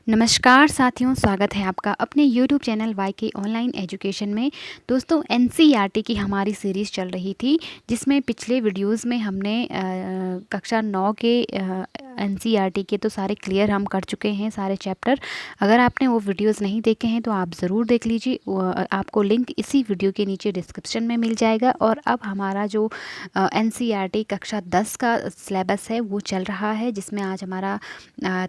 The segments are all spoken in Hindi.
नमस्कार साथियों, स्वागत है आपका अपने YouTube चैनल वाईके ऑनलाइन एजुकेशन में। दोस्तों, एनसीईआरटी की हमारी सीरीज़ चल रही थी, जिसमें पिछले वीडियोस में हमने कक्षा 9 के एनसीईआरटी के तो सारे क्लियर हम कर चुके हैं, सारे चैप्टर। अगर आपने वो वीडियोस नहीं देखे हैं तो आप ज़रूर देख लीजिए, आपको लिंक इसी वीडियो के नीचे डिस्क्रिप्शन में मिल जाएगा। और अब हमारा जो एनसीईआरटी कक्षा 10 का सिलेबस है वो चल रहा है, जिसमें आज हमारा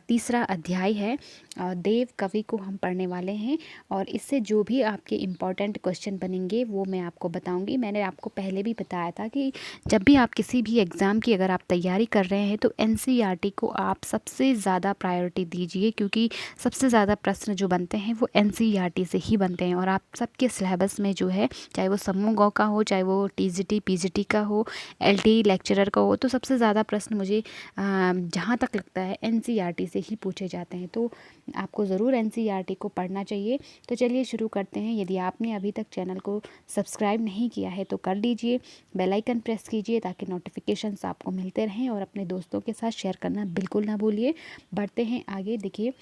तीसरा अध्याय है। देव कवि को हम पढ़ने वाले हैं और इससे जो भी आपके इम्पॉर्टेंट क्वेश्चन बनेंगे वो मैं आपको बताऊंगी। मैंने आपको पहले भी बताया था कि जब भी आप किसी भी एग्ज़ाम की अगर आप तैयारी कर रहे हैं तो एनसीईआरटी को आप सबसे ज़्यादा प्रायोरिटी दीजिए, क्योंकि सबसे ज़्यादा प्रश्न जो बनते हैं वो एनसीईआरटी से ही बनते हैं। और आप सबके सिलेबस में जो है, चाहे वो समूह गौ का हो, चाहे वो टीजीटी पीजीटी का हो, एलटी लेक्चरर का हो, तो सबसे ज़्यादा प्रश्न मुझे जहाँ तक लगता है एनसीईआरटी से ही पूछे जाते हैं। तो आपको ज़रूर एनसीईआरटी को पढ़ना चाहिए। तो चलिए शुरू करते हैं। यदि आपने अभी तक चैनल को सब्सक्राइब नहीं किया है तो कर लीजिए, बेल आइकन प्रेस कीजिए ताकि नोटिफिकेशंस आपको मिलते रहें, और अपने दोस्तों के साथ शेयर करना बिल्कुल ना भूलिए। बढ़ते हैं आगे। देखिए,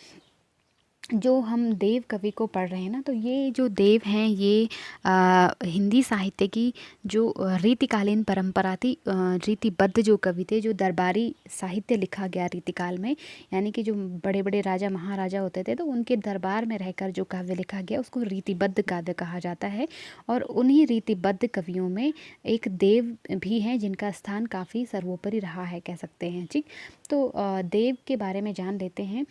जो हम देव कवि को पढ़ रहे हैं ना, तो ये जो देव हैं ये हिंदी साहित्य की जो रीतिकालीन परंपरा थी, रीतिबद्ध जो कवि थे, जो दरबारी साहित्य लिखा गया रीतिकाल में, यानी कि जो बड़े बड़े राजा महाराजा होते थे तो उनके दरबार में रहकर जो काव्य लिखा गया उसको रीतिबद्ध काव्य कहा जाता है। और उन्हीं रीतिबद्ध कवियों में एक देव भी हैं जिनका स्थान काफ़ी सर्वोपरि रहा है, कह सकते हैं। ठीक, तो देव के बारे में जान लेते हैं।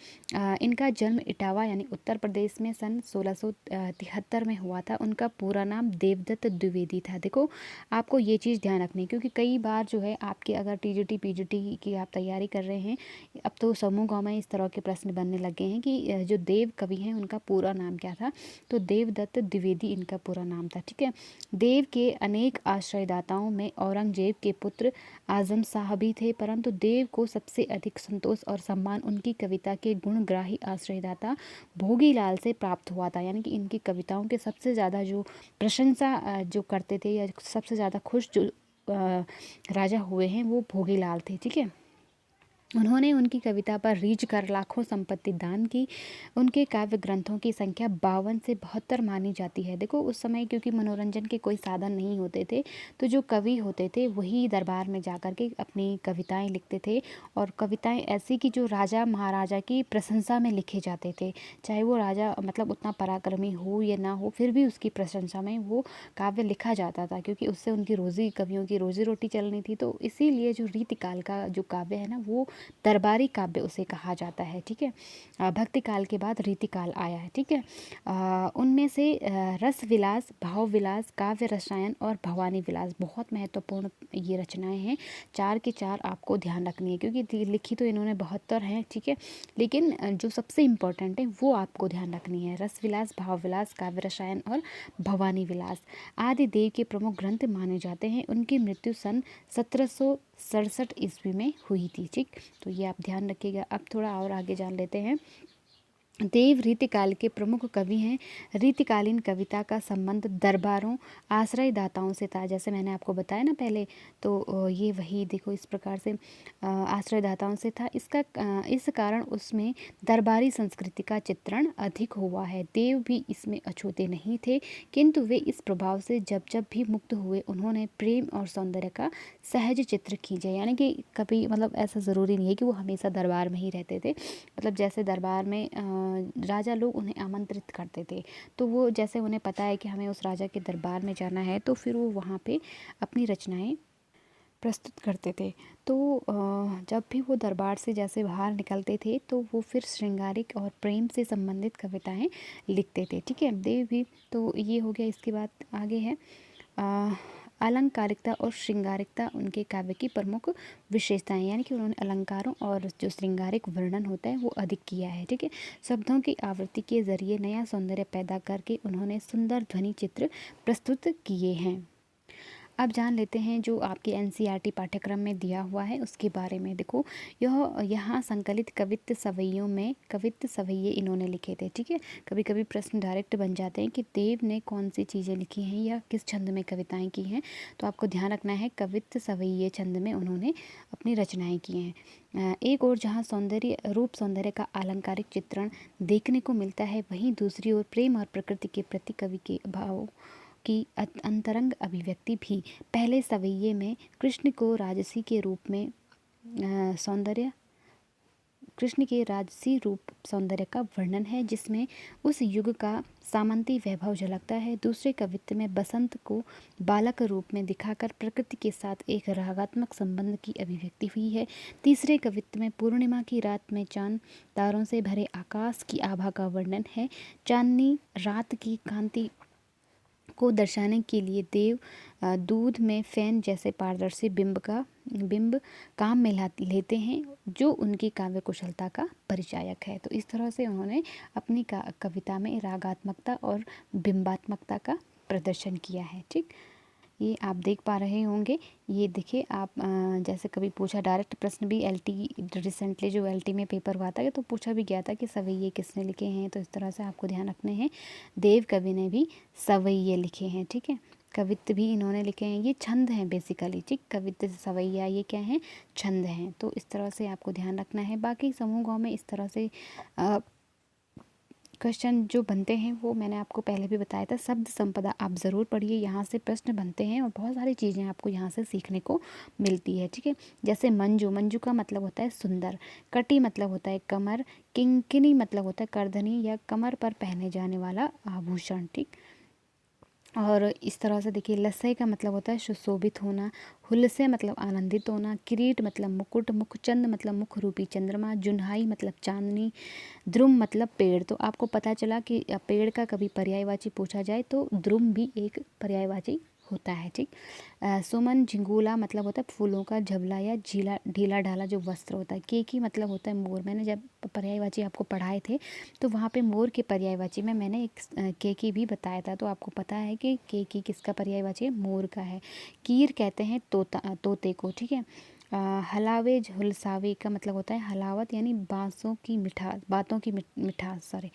इनका जन्म इटावा यानी उत्तर प्रदेश में सन 1673 में हुआ था। उनका पूरा नाम देवदत्त द्विवेदी था। देखो, आपको ये चीज़ ध्यान रखनी है, क्योंकि कई बार जो है आपके अगर टीजीटी पीजीटी की आप तैयारी कर रहे हैं, अब तो समूह गाँव में इस तरह के प्रश्न बनने लगे हैं कि जो देव कवि हैं उनका पूरा नाम क्या था। तो देवदत्त द्विवेदी इनका पूरा नाम था। ठीक है, देव के अनेक आश्रयदाताओं में औरंगजेब के पुत्र आजम शाह भी थे, परंतु देव को सबसे अधिक संतोष और सम्मान उनकी कविता के गुणग्राही आश्रयदाता भोगीलाल से प्राप्त हुआ था। यानी कि इनकी कविताओं के सबसे ज़्यादा जो प्रशंसा जो करते थे, या सबसे ज़्यादा खुश जो राजा हुए हैं वो भोगीलाल थे। ठीक है, उन्होंने उनकी कविता पर रीझ कर लाखों संपत्ति दान की। उनके काव्य ग्रंथों की संख्या 52 से 72 मानी जाती है। देखो, उस समय क्योंकि मनोरंजन के कोई साधन नहीं होते थे, तो जो कवि होते थे वही दरबार में जाकर के अपनी कविताएं लिखते थे। और कविताएं ऐसी कि जो राजा महाराजा की प्रशंसा में लिखे जाते थे, चाहे वो राजा मतलब उतना पराक्रमी हो या ना हो, फिर भी उसकी प्रशंसा में वो काव्य लिखा जाता था, क्योंकि उससे उनकी रोज़ी, कवियों की रोज़ी रोटी चलनी थी। तो इसीलिए जो रीतिकाल का जो काव्य है ना, वो दरबारी काव्य उसे कहा जाता है। ठीक है, भक्ति काल के बाद रीतिकाल आया है। ठीक है, उनमें से रस विलास, भाव विलास, काव्य रसायन और भवानी विलास बहुत महत्वपूर्ण ये रचनाएं हैं। 4 के 4 आपको ध्यान रखनी है, क्योंकि लिखी तो इन्होंने 72 हैं। ठीक है, लेकिन जो सबसे इम्पोर्टेंट है वो आपको ध्यान रखनी है। रस विलास, भाव विलास, काव्य रसायन और भवानी विलास आदि देव के प्रमुख ग्रंथ माने जाते हैं। उनकी मृत्यु सन 1767 ईस्वी में हुई थी। ठीक, तो ये आप ध्यान रखिएगा। अब थोड़ा और आगे जान लेते हैं। देव रीतिकाल के प्रमुख कवि हैं। रीतिकालीन कविता का संबंध दरबारों, आश्रयदाताओं से था, जैसे मैंने आपको बताया ना पहले। तो ये वही देखो इस प्रकार से आश्रयदाताओं से था। इस कारण उसमें दरबारी संस्कृति का चित्रण अधिक हुआ है। देव भी इसमें अछूते नहीं थे, किंतु वे इस प्रभाव से जब जब भी मुक्त हुए उन्होंने प्रेम और सौंदर्य का सहज चित्र खींचे। यानी कि कभी मतलब ऐसा ज़रूरी नहीं है कि वो हमेशा दरबार में ही रहते थे। मतलब जैसे दरबार में राजा लोग उन्हें आमंत्रित करते थे, तो वो जैसे उन्हें पता है कि हमें उस राजा के दरबार में जाना है, तो फिर वो वहाँ पे अपनी रचनाएं प्रस्तुत करते थे। तो जब भी वो दरबार से जैसे बाहर निकलते थे तो वो फिर श्रृंगारिक और प्रेम से संबंधित कविताएं लिखते थे। ठीक है, देव भी। तो ये हो गया। इसके बाद आगे है अलंकारिकता और श्रृंगारिकता उनके काव्य की प्रमुख विशेषताएं, यानी कि उन्होंने अलंकारों और जो श्रृंगारिक वर्णन होता है वो अधिक किया है। ठीक है, शब्दों की आवृत्ति के जरिए नया सौंदर्य पैदा करके उन्होंने सुंदर ध्वनि चित्र प्रस्तुत किए हैं। अब जान लेते हैं जो आपके एनसीईआरटी पाठ्यक्रम में दिया हुआ है उसके बारे में। देखो, यह यहाँ संकलित कवित्त सवैयों में कवित्त सवैये इन्होंने लिखे थे, ठीक है। कभी कभी प्रश्न डायरेक्ट बन जाते हैं कि देव ने कौन सी चीज़ें लिखी हैं या किस छंद में कविताएं की हैं, तो आपको ध्यान रखना है कवित्त सवैये छंद में उन्होंने अपनी रचनाएं की हैं। एक और जहाँ रूप सौंदर्य का अलंकारिक चित्रण देखने को मिलता है, वहीं दूसरी ओर प्रेम और प्रकृति के प्रति कवि के भाव की अंतरंग अभिव्यक्ति भी। पहले सवैये में कृष्ण को राजसी के रूप में कृष्ण के राजसी रूप सौंदर्य का वर्णन है, जिसमें उस युग का सामंती वैभव झलकता है। दूसरे कवित्त में बसंत को बालक रूप में दिखाकर प्रकृति के साथ एक रागात्मक संबंध की अभिव्यक्ति हुई है। तीसरे कवित्त में पूर्णिमा की रात में चांद तारों से भरे आकाश की आभा का वर्णन है। चांदनी रात की कांति को दर्शाने के लिए देव दूध में फैन जैसे पारदर्शी बिंब काम में लेते हैं, जो उनकी काव्य कुशलता का परिचायक है। तो इस तरह से उन्होंने अपनी कविता में रागात्मकता और बिंबात्मकता का प्रदर्शन किया है, ठीक। ये आप देख पा रहे होंगे। ये देखिए आप, जैसे कभी पूछा डायरेक्ट प्रश्न भी एलटी रिसेंटली जो एलटी में पेपर हुआ था तो पूछा भी गया था कि सवैये किसने लिखे हैं, तो इस तरह से आपको ध्यान रखने हैं देव कवि ने भी सवैये लिखे हैं, ठीक है। कवित्त भी इन्होंने लिखे हैं, ये छंद हैं बेसिकली, ठीक। कवित्त सवैया ये क्या हैं, छंद हैं। तो इस तरह से आपको ध्यान रखना है। बाकी समूह गाँव में इस तरह से क्वेश्चन जो बनते हैं वो मैंने आपको पहले भी बताया था। शब्द संपदा आप ज़रूर पढ़िए, यहाँ से प्रश्न बनते हैं और बहुत सारी चीज़ें आपको यहाँ से सीखने को मिलती है, ठीक है। जैसे मंजू का मतलब होता है सुंदर, कटी मतलब होता है कमर, किंकिनी मतलब होता है करधनी या कमर पर पहने जाने वाला आभूषण, ठीक। और इस तरह से देखिए, लस्से का मतलब होता है सुशोभित होना, हुल्से मतलब आनंदित होना, किरीट मतलब मुकुट, मुखचंद मतलब मुख रूपी चंद्रमा, जुन्हाई मतलब चांदनी, द्रुम मतलब पेड़। तो आपको पता चला कि पेड़ का कभी पर्यायवाची पूछा जाए तो द्रुम भी एक पर्यायवाची होता है, ठीक। सुमन झिंगूला मतलब होता है फूलों का झबला या ढीला ढाला जो वस्त्र होता है। केकी मतलब होता है मोर। मैंने जब पर्यायवाची आपको पढ़ाए थे तो वहाँ पे मोर के पर्यायवाची में मैंने एक केकी भी बताया था, तो आपको पता है कि केकी किसका पर्यायवाची है, मोर का है। कीर कहते हैं तोते को, ठीक है। हलावे झुलसावे का मतलब होता है हलावत, यानी बातों की मिठास, सॉरी।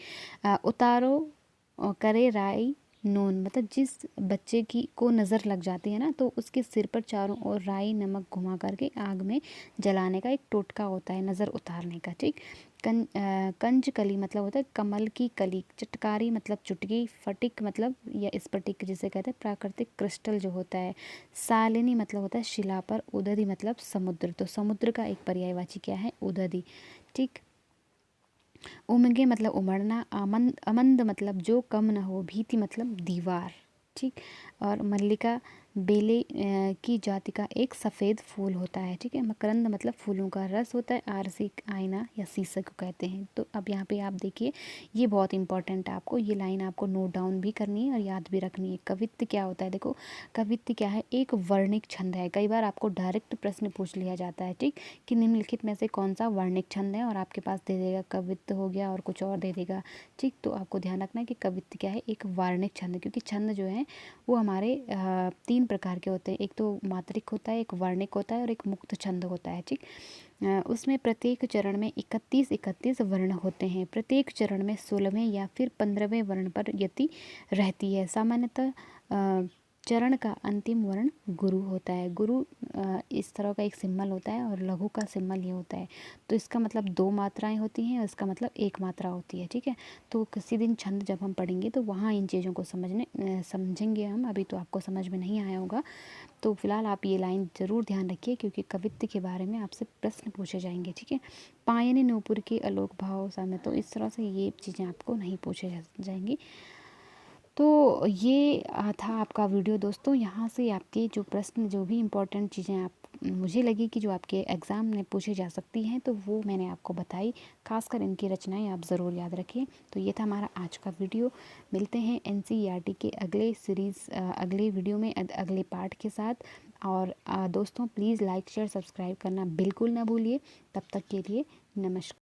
उतारो करे राई नून, मतलब जिस बच्चे की को नज़र लग जाती है ना, तो उसके सिर पर चारों ओर राई नमक घुमा करके आग में जलाने का एक टोटका होता है नज़र उतारने का, ठीक। कंज कली मतलब होता है कमल की कली, चटकारी मतलब चुटकी, फटिक मतलब या स्फटिक जिसे कहते हैं प्राकृतिक क्रिस्टल जो होता है, सालिनी मतलब होता है शिला पर, उदधि मतलब समुद्र। तो समुद्र का एक पर्यायवाची क्या है, उदधि, ठीक। उमगे मतलब उमड़ना, अमंद मतलब जो कम न हो, भीति मतलब दीवार, ठीक। और मल्लिका बेले की जाति का एक सफ़ेद फूल होता है, ठीक है। मकरंद मतलब फूलों का रस होता है, आरसी आईना या शीशा को कहते हैं। तो अब यहाँ पे आप देखिए, ये बहुत इंपॉर्टेंट है, आपको ये लाइन आपको नोट डाउन भी करनी है और याद भी रखनी है। कवित्त क्या होता है, देखो कवित्त क्या है, एक वर्णिक छंद है। कई बार आपको डायरेक्ट प्रश्न पूछ लिया जाता है, ठीक, कि निम्नलिखित में से कौन सा वर्णिक छंद है, और आपके पास दे देगा कवित्त हो गया और कुछ और दे देगा, ठीक। तो आपको ध्यान रखना है कि कवित्त क्या है, एक वर्णिक छंद, क्योंकि छंद जो है वो हमारे 3 प्रकार के होते हैं। एक तो मात्रिक होता है, एक वर्णिक होता है और एक मुक्त छंद होता है, ठीक। उसमें प्रत्येक चरण में 31 वर्ण होते हैं। प्रत्येक चरण में 16वें या फिर 15वें वर्ण पर यति रहती है। सामान्यतः चरण का अंतिम वर्ण गुरु होता है। गुरु इस तरह का एक सिंबल होता है और लघु का सिंबल ये होता है। तो इसका मतलब 2 मात्राएं होती हैं और इसका मतलब 1 मात्रा होती है, ठीक है। तो किसी दिन छंद जब हम पढ़ेंगे तो वहाँ इन चीज़ों को समझेंगे हम। अभी तो आपको समझ में नहीं आया होगा। तो फिलहाल आप ये लाइन ज़रूर ध्यान रखिए, क्योंकि कवित्त के बारे में आपसे प्रश्न पूछे जाएंगे, ठीक है। पायनी नूपुर के आलोक भाव समय, तो इस तरह से ये चीज़ें आपको नहीं पूछे जाएंगी। तो ये था आपका वीडियो दोस्तों। यहाँ से आपके जो प्रश्न, जो भी इम्पोर्टेंट चीज़ें आप मुझे लगी कि जो आपके एग्ज़ाम में पूछी जा सकती हैं, तो वो मैंने आपको बताई। खासकर इनकी रचनाएं आप ज़रूर याद रखें। तो ये था हमारा आज का वीडियो। मिलते हैं एनसीईआरटी के अगले वीडियो में अगले पार्ट के साथ। और दोस्तों प्लीज़ लाइक शेयर सब्सक्राइब करना बिल्कुल ना भूलिए। तब तक के लिए नमस्कार।